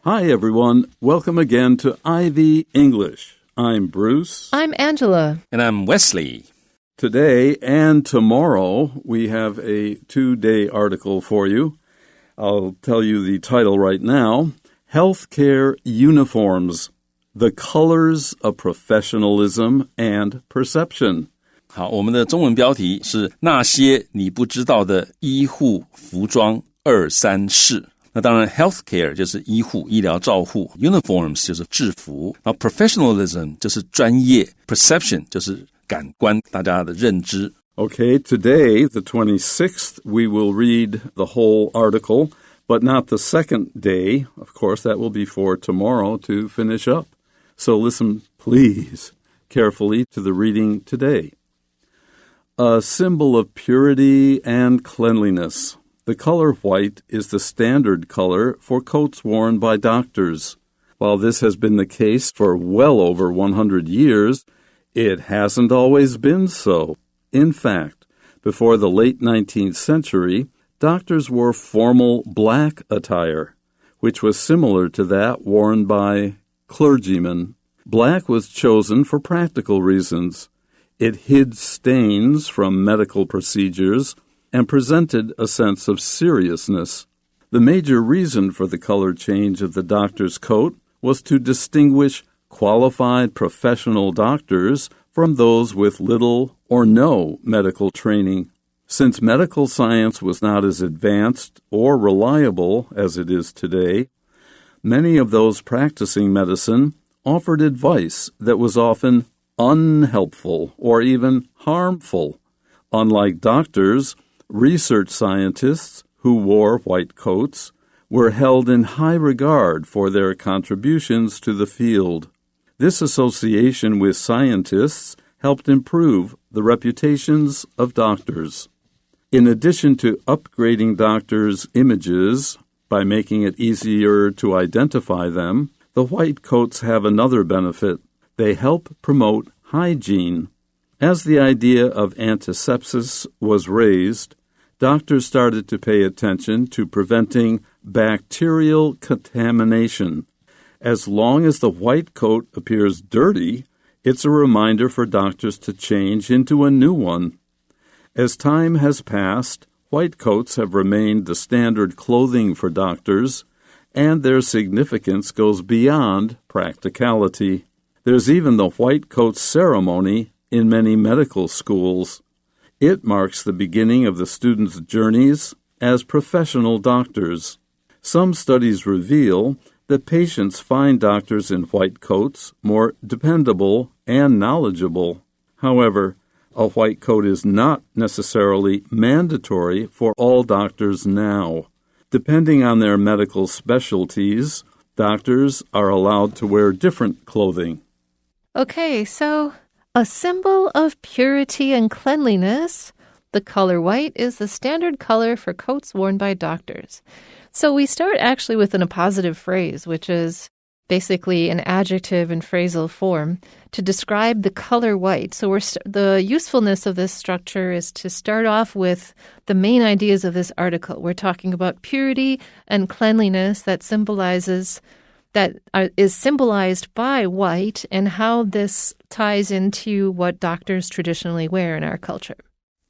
Hi, everyone. Welcome again to Ivy English. I'm Bruce. I'm Angela. And I'm Wesley. Today and tomorrow, we have a 2-day article for you. I'll tell you the title right now. Healthcare Uniforms, the Colors of Professionalism and Perception. 好，我们的中文标题是那些你不知道的医护服装二三事。那当然 healthcare 就是医护医疗照护， uniforms 就是制服，然后 professionalism 就是专业， perception 就是感官，大家的认知。 Okay, today, the 26th, we will read the whole article, but not the second day. Of course, that will be for tomorrow to finish up. So listen, please, carefully to the reading today. A symbol of purity and cleanliness.The color white is the standard color for coats worn by doctors. While this has been the case for well over 100 years, it hasn't always been so. In fact, before the late 19th century, doctors wore formal black attire, which was similar to that worn by clergymen. Black was chosen for practical reasons. It hid stains from medical procedures,and presented a sense of seriousness. The major reason for the color change of the doctor's coat was to distinguish qualified professional doctors from those with little or no medical training. Since medical science was not as advanced or reliable as it is today, many of those practicing medicine offered advice that was often unhelpful or even harmful. Unlike doctors,Research scientists who wore white coats were held in high regard for their contributions to the field. This association with scientists helped improve the reputations of doctors. In addition to upgrading doctors' images by making it easier to identify them, the white coats have another benefit. They help promote hygiene. As the idea of antisepsis was raised,Doctors started to pay attention to preventing bacterial contamination. As long as the white coat appears dirty, it's a reminder for doctors to change into a new one. As time has passed, white coats have remained the standard clothing for doctors, and their significance goes beyond practicality. There's even the white coat ceremony in many medical schools.It marks the beginning of the students' journeys as professional doctors. Some studies reveal that patients find doctors in white coats more dependable and knowledgeable. However, a white coat is not necessarily mandatory for all doctors now. Depending on their medical specialties, doctors are allowed to wear different clothing. Okay, so...A symbol of purity and cleanliness, the color white is the standard color for coats worn by doctors. So we start actually with an appositive phrase, which is basically an adjective in phrasal form to describe the color white. So the usefulness of this structure is to start off with the main ideas of this article. We're talking about purity and cleanliness that is symbolized by white and how this ties into what doctors traditionally wear in our culture.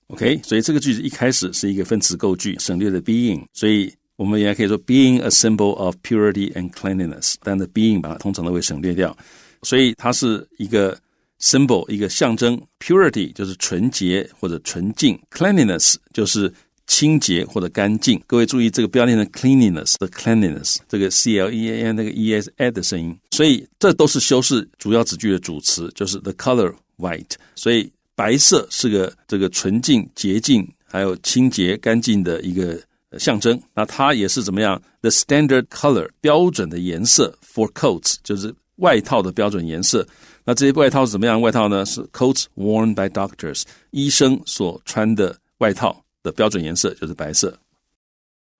OK, 所以这个句子一开始是一个分词构句，省略了 being， 所以我们也可以说 being a symbol of purity and cleanliness， 但是 being 把它通常都会省略掉，所以它是一个 symbol， 一个象征。 purity 就是纯洁或者纯净， cleanliness 就是清洁或者干净。各位注意这个不要念成 cleanliness 的 cleanliness， 这个 clean 那个 es a 的声音，所以这都是修饰主要子句的主词，就是 the color white。所以白色是个这个纯净、洁净还有清洁干净的一个象征。那它也是怎么样 the standard color 标准的颜色 for coats 就是外套的标准颜色。那这些外套是怎么样的外套呢？是 coats worn by doctors 医生所穿的外套的标准颜色就是白色。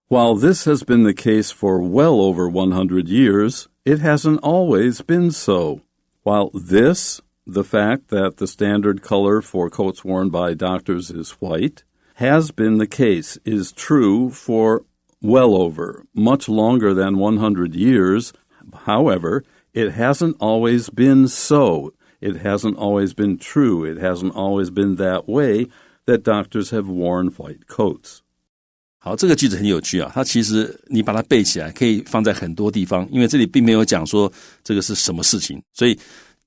While this has been the case for well over 100 years, it hasn't always been so. While this, the fact that the standard color for coats worn by doctors is white, has been the case, is true for well over, much longer than 100 years. However, it hasn't always been so. It hasn't always been true. It hasn't always been that way that doctors have worn white coats. 好，这个句子很有趣啊，它其实你把它背起来可以放在很多地方，因为这里并没有讲说这个是什么事情，所以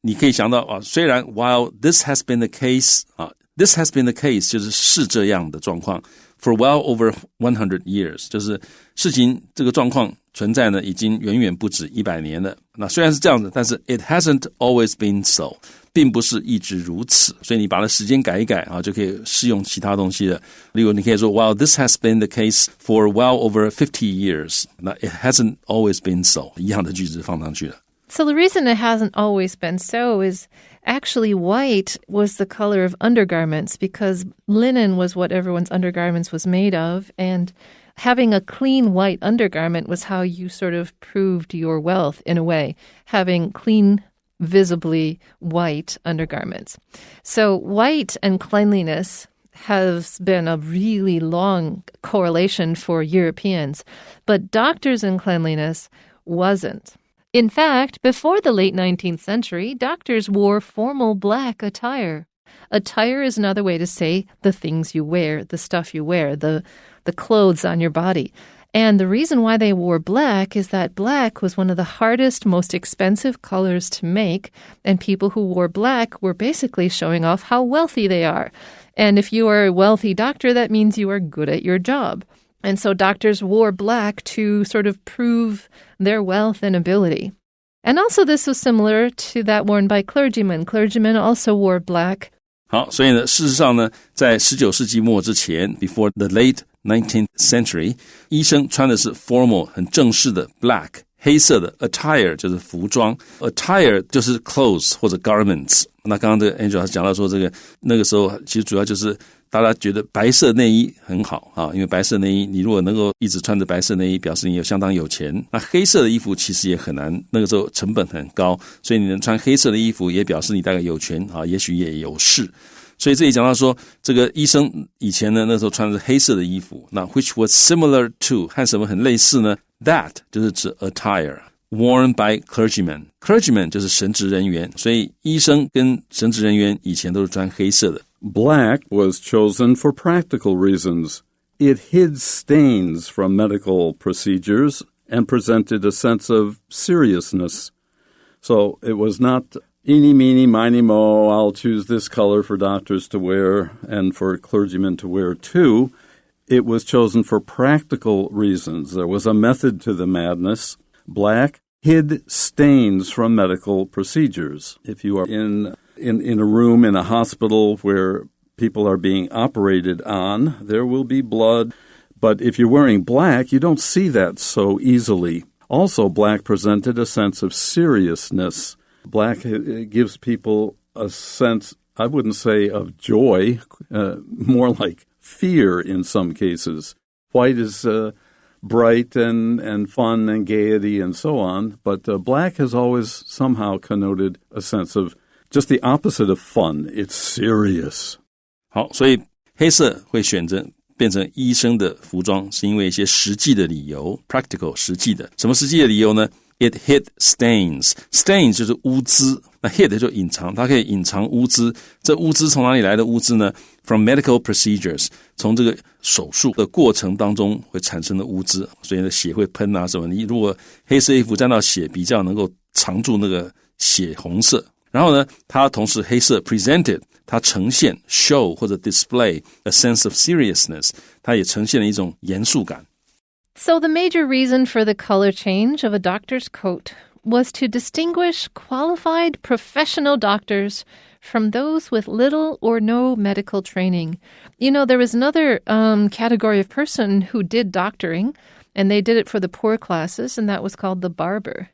你可以想到啊，虽然 while this has been the case 啊 ，this has been the case 就是这样的状况 for well over 100 years 就是事情这个状况存在呢已经远远不止100年了。那虽然是这样子，但是 it hasn't always been so 并不是一直如此，所以你把它时间改一改啊，就可以适用其他东西了。例如你可以说 while this has been the case for well over 50 years 那 it hasn't always been so 一样的句子放上去了。So the reason it hasn't always been so is actually white was the color of undergarments because linen was what everyone's undergarments was made of, and having a clean white undergarment was how you sort of proved your wealth in a way, having clean, visibly white undergarments. So white and cleanliness has been a really long correlation for Europeans, but doctors and cleanliness wasn't. In fact, before the late 19th century, doctors wore formal black attire. Attire is another way to say the things you wear, the stuff you wear, the clothes on your body. And the reason why they wore black is that black was one of the hardest, most expensive colors to make, and people who wore black were basically showing off how wealthy they are. And if you are a wealthy doctor, that means you are good at your job. And so doctors wore black to sort of prove their wealth and ability. And also this was similar to that worn by clergymen. Clergymen also wore black. 好，所以呢，事实上呢，在19世纪末之前 before the late 19th century 医生穿的是 formal 很正式的 black 黑色的 attire 就是服装 attire 就是 clothes 或者 garments 那刚刚这个 Angela 讲到说这个那个时候其实主要就是大家觉得白色内衣很好啊，因为白色内衣你如果能够一直穿着白色内衣表示你有相当有钱，那黑色的衣服其实也很难，那个时候成本很高，所以你能穿黑色的衣服也表示你大概有权啊，也许也有势。所以这里讲到说这个医生以前呢那时候穿的是黑色的衣服，那 which was similar to 和什么很类似呢？ That 就是指 attire worn by clergymen. Clergymen 就是神职人员，所以医生跟神职人员以前都是穿黑色的。Black was chosen for practical reasons. It hid stains from medical procedures and presented a sense of seriousness. So it was not eeny, meeny, miny, mo, I'll choose this color for doctors to wear and for clergymen to wear too. It was chosen for practical reasons. There was a method to the madness. Black hid stains from medical procedures. If you are in a room in a hospital where people are being operated on, there will be blood. But if you're wearing black, you don't see that so easily. Also, black presented a sense of seriousness. Black gives people a sense, I wouldn't say of joy, more like fear in some cases. White is bright and fun and gaiety and so on, but black has always somehow connoted a sense of just the opposite of fun. It's serious. 好，所以黑色会选择变成医生的服装是因为一些实际的理由 practical 实际的。什么实际的理由呢？ It hid stains. Stains 就是污渍，那 hid 就隐藏，它可以隐藏污渍。这污渍从哪里来的污渍呢？ From medical procedures 从这个手术的过程当中会产生的污渍，所以呢血会喷啊什么，你如果黑色衣服沾到血比较能够藏住那个血红色。然后呢它同时黑色 presented 它呈现 show 或者 display a sense of seriousness 它也呈现了一种严肃感。So the major reason for the color change of a doctor's coat was to distinguish qualified professional doctors from those with little or no medical training. You know, there was another category of person who did doctoring, and they did it for the poor classes, and that was called the barber.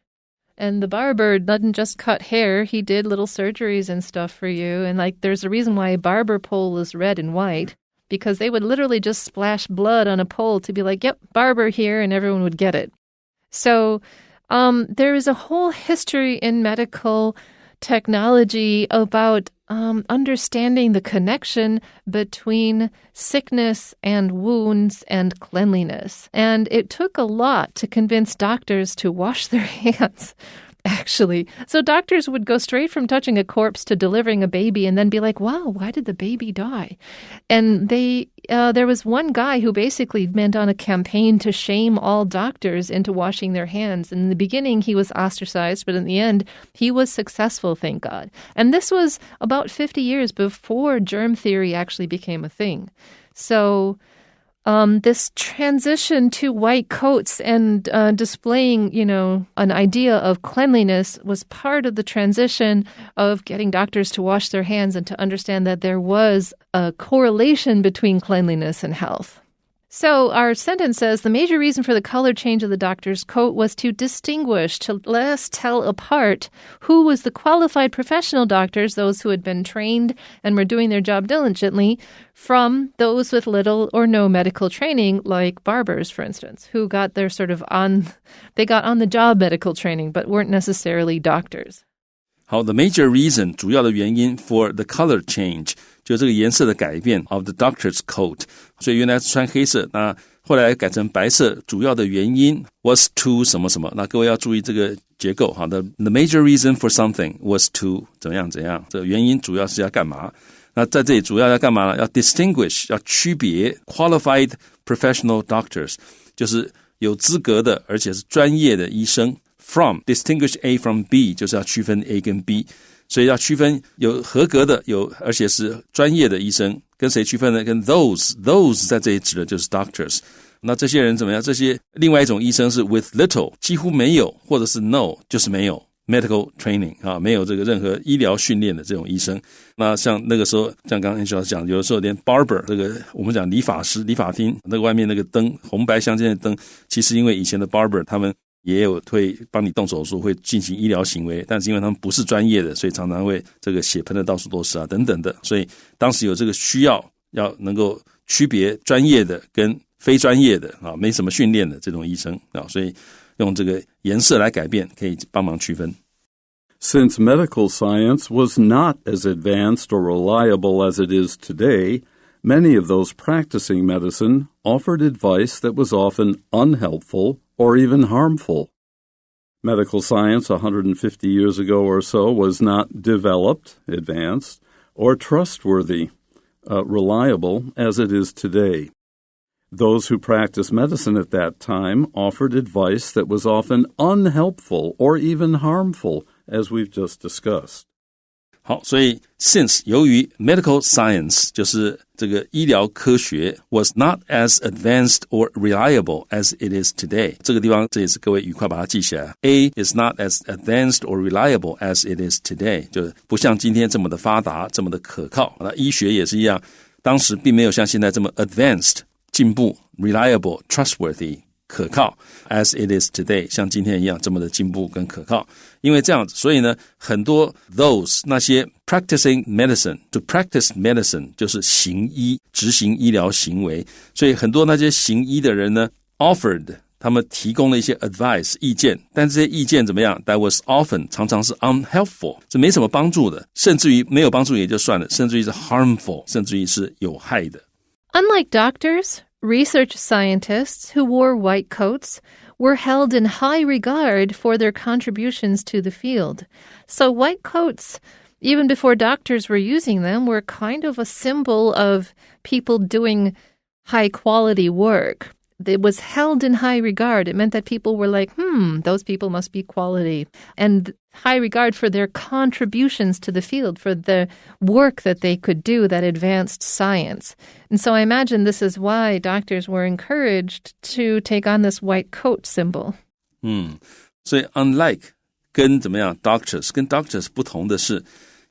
And the barber doesn't just cut hair, he did little surgeries and stuff for you. And like, there's a reason why a barber pole is red and white, because they would literally just splash blood on a pole to be like, yep, barber here, and everyone would get it. So there is a whole history in medical technology about understanding the connection between sickness and wounds and cleanliness. And it took a lot to convince doctors to wash their hands, actually. So doctors would go straight from touching a corpse to delivering a baby and then be like, wow, why did the baby die? And there was one guy who basically went on a campaign to shame all doctors into washing their hands. In the beginning, he was ostracized, but in the end, he was successful, thank God. And this was about 50 years before germ theory actually became a thing. So this transition to white coats and displaying, an idea of cleanliness was part of the transition of getting doctors to wash their hands and to understand that there was a correlation between cleanliness and health. So our sentence says, the major reason for the color change of the doctor's coat was to distinguish, to let us tell apart who was the qualified professional doctors, those who had been trained and were doing their job diligently, from those with little or no medical training, like barbers, for instance, who got their they got on-the-job medical training, but weren't necessarily doctors. 好 ，the major reason 主要的原因 for the color change 就这个颜色的改变 of the doctor's coat， 所以原来是穿黑色，那后来改成白色，主要的原因 was to 什么什么。那各位要注意这个结构，好的 ，the major reason for something was to 怎样怎样，这个原因主要是要干嘛？那在这里主要要干嘛呢？要 distinguish， 要区别 qualified professional doctors， 就是有资格的而且是专业的医生。From distinguish A from B 就是要区分 A 跟 B， 所以要区分有合格的而且是专业的医生，跟谁区分呢？跟 those 在这里指的就是 doctors。那这些人怎么样？这些另外一种医生是 with little 几乎没有，或者是 no 就是没有 medical training 没有这个任何医疗训练的这种医生。那像那个时候，像刚刚 Angela 讲，有的时候连 barber 这个我们讲理发师、理发厅那个外面那个灯红白相间的灯，其实因为以前的 barber 他们也有会帮你动手术，会进行医疗行为，但是因为他们不是专业的，所以常常会这个血喷的到处都是等等的，所以当时有这个需要能够区别专业的跟非专业的没什么训练的这种医生所以用这个颜色来改变可以帮忙区分。Since medical science was not as advanced or reliable as it is today, many of those practicing medicine offered advice that was often unhelpful or even harmful. Medical science 150 years ago or so was not developed, advanced, or trustworthy, reliable as it is today. Those who practiced medicine at that time offered advice that was often unhelpful or even harmful, as we've just discussed. 好，所以 since 由于 medical science 就是这个医疗科学 was not as advanced or reliable as it is today， 这个地方这也是各位愉快把它记起来。A is not as advanced or reliable as it is today， 就是不像今天这么的发达，这么的可靠。那医学也是一样，当时并没有像现在这么 advanced 进步 reliable trustworthy 可靠 as it is today， 像今天一样这么的进步跟可靠。因为这样子，所以呢，很多 those 那些 practicing medicine to practice medicine 就是行医，执行医疗行为，所以很多那些行医的人呢 offered 他们提供了一些 advice 意见，但这些意见怎么样 that was often 常常是 unhelpful， 这没什么帮助的，甚至于没有帮助也就算了，甚至于是 harmful， 甚至于是有害的。Unlike doctors, research scientists who wore white coats were held in high regard for their contributions to the field. So white coats, even before doctors were using them, were kind of a symbol of people doing high-quality work. It was held in high regard. It meant that people were like, those people must be quality. And high regard for their contributions to the field, for the work that they could do that advanced science. And so I imagine this is why doctors were encouraged to take on this white coat symbol. 所以 unlike 跟怎么样 doctors 跟 doctors 不同的是，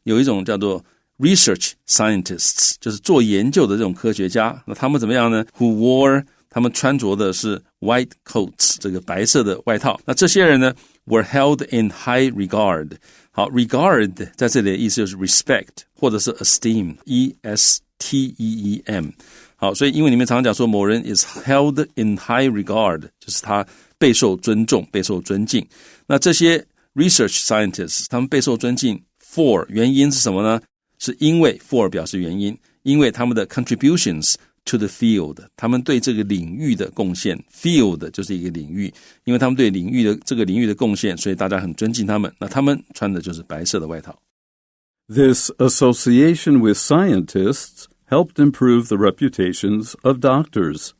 有一种叫做 research scientists， 就是做研究的这种科学家。那他们怎么样呢 ？Who wore他们穿着的是 white coats， 这个白色的外套。那这些人呢 were held in high regard。好 ，regard 在这里的意思就是 respect 或者是 esteem， E-S-T-E-E-M。好，所以英文里面常常讲说某人 is held in high regard， 就是他备受尊重、备受尊敬。那这些 research scientists 他们备受尊敬 for 原因是什么呢？是因为 for 表示原因，因为他们的 contributions to the field， 他们对这个领域的贡献 field 就是一个领域，因为他们对这个领域的贡献，所以大家很尊敬他们，那他们穿的就是白色的外套。 This association with scientists helped improve the reputations of doctors.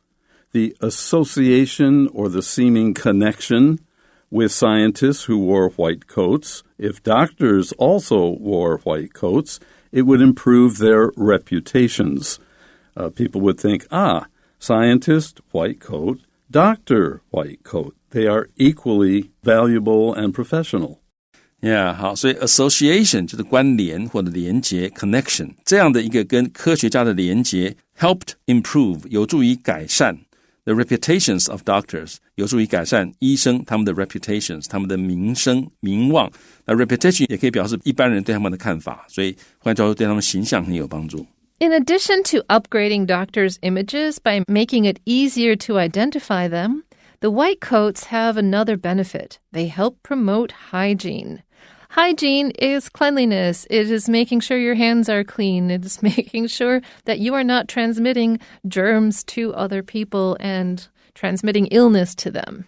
The association or the seeming connection with scientists who wore white coats, if doctors also wore white coats, it would improve their reputations. People would think, scientist, white coat, doctor, white coat. They are equally valuable and professional. Yeah, 好，所以 association 就是关联或者连结 connection， 这样的一个跟科学家的连结 helped improve 有助于改善 the reputations of doctors， 有助于改善医生他们的 reputations， 他们的名声名望。那 reputation 也可以表示一般人对他们的看法，所以换句话说对他们形象很有帮助。In addition to upgrading doctors' images by making it easier to identify them, the white coats have another benefit. They help promote hygiene. Hygiene is cleanliness. It is making sure your hands are clean. It is making sure that you are not transmitting germs to other people and transmitting illness to them.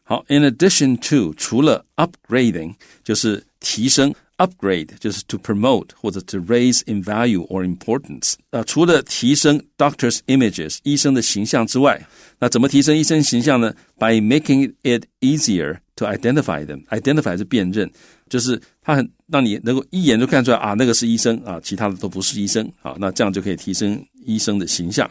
好 in addition to 除了 upgrading 就是提升 upgrade 就是 to promote 或者 to raise in value or importance 除了提升 doctors images 医生的形象之外，那怎么提升医生形象呢？ By making it easier to identify them. Identify 是辨认，就是它很让你能够一眼就看出来那个是医生其他的都不是医生那这样就可以提升医生的形象。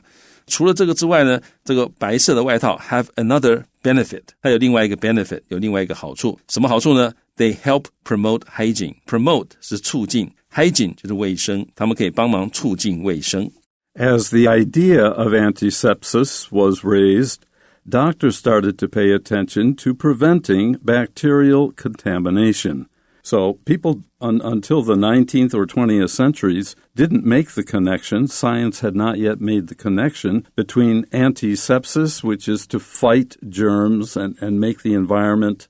除了这个之外呢，这个白色的外套 have another benefit， 它有另外一个 benefit， 有另外一个好处。什么好处呢？ They help promote hygiene. Promote 是促进， hygiene 就是卫生，他们可以帮忙促进卫生。As the idea of antisepsis was raised, doctors started to pay attention to preventing bacterial contamination. So people until the 19th or 20th centuries didn't make the connection. Science had not yet made the connection between antisepsis, which is to fight germs and make the environment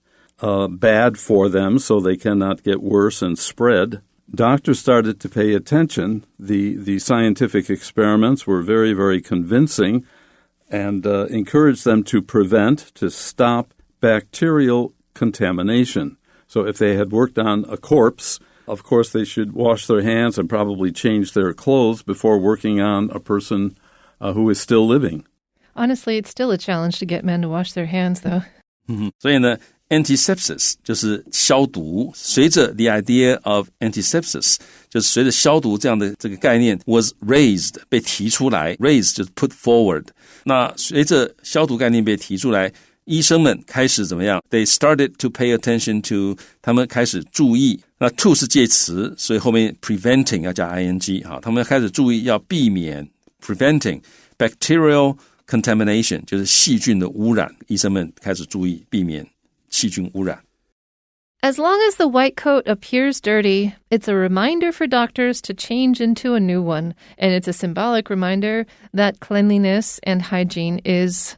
bad for them so they cannot get worse and spread. Doctors started to pay attention. The scientific experiments were very, very convincing and encouraged them to prevent, to stop bacterial contamination. So if they had worked on a corpse, of course they should wash their hands and probably change their clothes before working on a person who is still living. Honestly, it's still a challenge to get men to wash their hands, though. 所以呢antisepsis 就是消毒，随着 the idea of antisepsis 就是随着消毒这样的这个概念 was raised 被提出来 raised 就是 put forward 那随着消毒概念被提出来，医生们开始怎么样 They started to pay attention to 他们开始注意，那 to 是介词，所以后面 preventing 要加 ing 好，他们开始注意要避免 preventing bacterial contamination 就是细菌的污染，医生们开始注意避免细菌污染。 As long as the white coat appears dirty, it's a reminder for doctors to change into a new one, and it's a symbolic reminder that cleanliness and hygiene is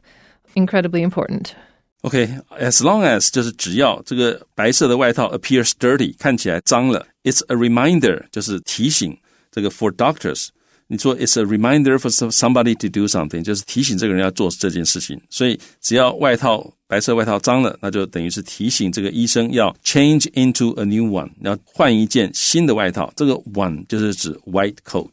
incredibly important. Okay, as long as 就是只要这个白色的外套 appears dirty 看起来脏了， it's a reminder 就是提醒这个 for doctors， 你说 it's a reminder for somebody to do something 就是提醒这个人要做这件事情，所以只要外套白色外套脏了，那就等于是提醒这个医生要 change into a new one 要换一件新的外套，这个 one 就是指 white coat。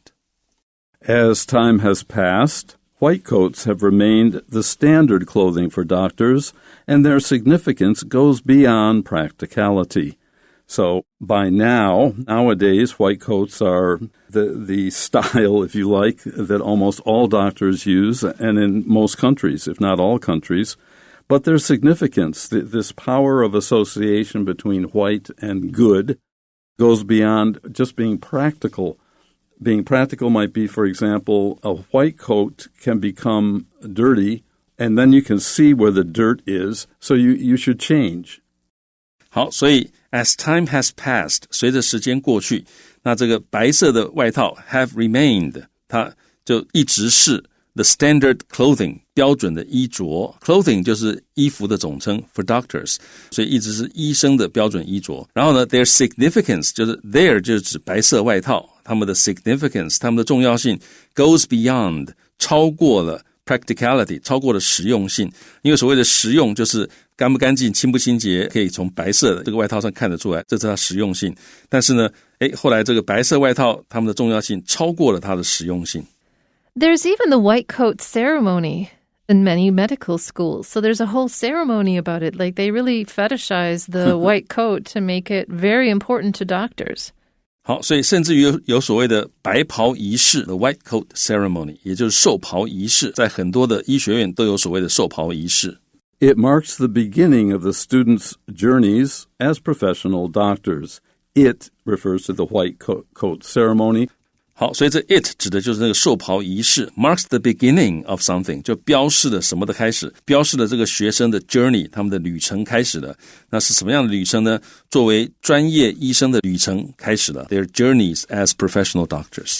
As time has passed, white coats have remained the standard clothing for doctors, and their significance goes beyond practicality. So by nowadays, white coats are the style, if you like, that almost all doctors use, and in most countries, if not all countries. But their significance, this power of association between white and good, goes beyond just being practical. Being practical might be, for example, a white coat can become dirty, and then you can see where the dirt is, so you should change. 好，所以 as time has passed 随着时间过去，那这个白色的外套 have remained 它就一直是 the standard clothing 标准的衣着 clothing 就是衣服的总称 for doctors 所以一直是医生的标准衣着然后呢 their significance 就是 their 就是指白色外套他们的 significance 他们的重要性 goes beyond 超过了 practicality 超过了实用性因为所谓的实用就是干不干净清不清洁可以从白色的这个外套上看得出来这是它实用性但是呢后来这个白色外套他们的重要性超过了它的实用性There's even the white coat ceremony in many medical schools. So there's a whole ceremony about it. Like they really fetishize the white coat to make it very important to doctors. 好，所以甚至于有所谓的白袍仪式 the white coat ceremony 也就是寿袍仪式在很多的医学院都有所谓的寿袍仪式 It marks the beginning of the students' journeys as professional doctors. It refers to the white coat ceremony.好，所以这 it 指的就是那个寿袍仪式 marks the beginning of something 就标示了什么的开始标示了这个学生的 journey 他们的旅程开始了那是什么样的旅程呢作为专业医生的旅程开始了 their journeys as professional doctors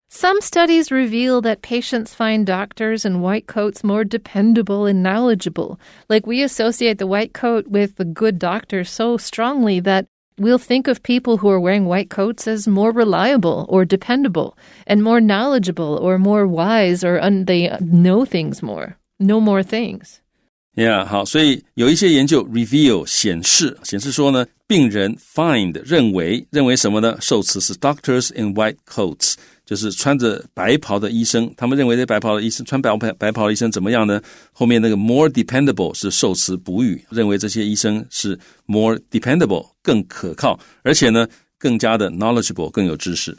Some studies reveal that patients find doctors in white coats more dependable and knowledgeable. Like we associate the white coat with the good doctor so strongly that we'll think of people who are wearing white coats as more reliable or dependable and more knowledgeable or more wise or they know things more, know more things. Yeah, 好，所以有一些研究 reveal 显示说呢，病人 find 认为什么呢？受词是 doctors in white coats， 就是穿着白袍的医生，他们认为这白袍的医生穿白袍的医生怎么样呢？后面那个 more dependable 是受词补语，认为这些医生是 more dependable 更可靠，而且呢更加的 knowledgeable 更有知识。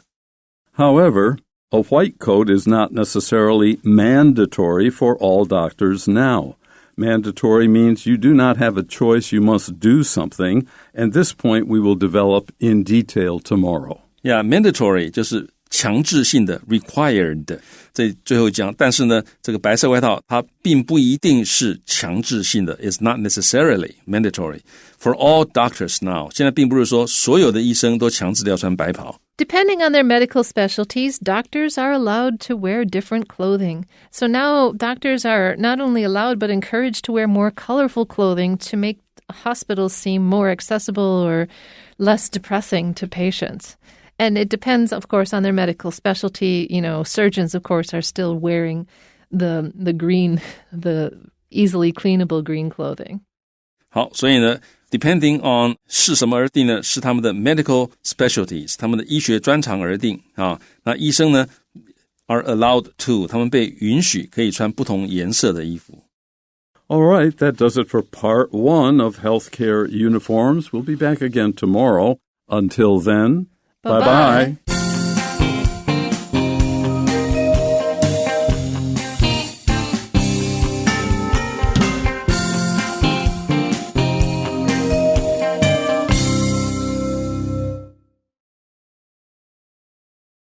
However, a white coat is not necessarily mandatory for all doctors now.Mandatory means you do not have a choice, you must do something, and this point we will develop in detail tomorrow. Yeah, mandatory 就是强制性的 required 这最后讲但是呢这个白色外套它并不一定是强制性的 It's not necessarily mandatory for all doctors now 现在并不是说所有的医生都强制的要穿白袍Depending on their medical specialties, doctors are allowed to wear different clothing. So now doctors are not only allowed but encouraged to wear more colorful clothing to make hospitals seem more accessible or less depressing to patients. And it depends, of course, on their medical specialty. You know, surgeons, of course, are still wearing the green, the easily cleanable green clothing. 好，所以呢Depending on 是什么而定呢？是他们的 medical specialties， 他们的医学专长而定啊。那医生呢 are allowed to， 他们被允许可以穿不同颜色的衣服。All right, that does it for part 1 of Healthcare Uniforms. We'll be back again tomorrow. Until then, bye-bye.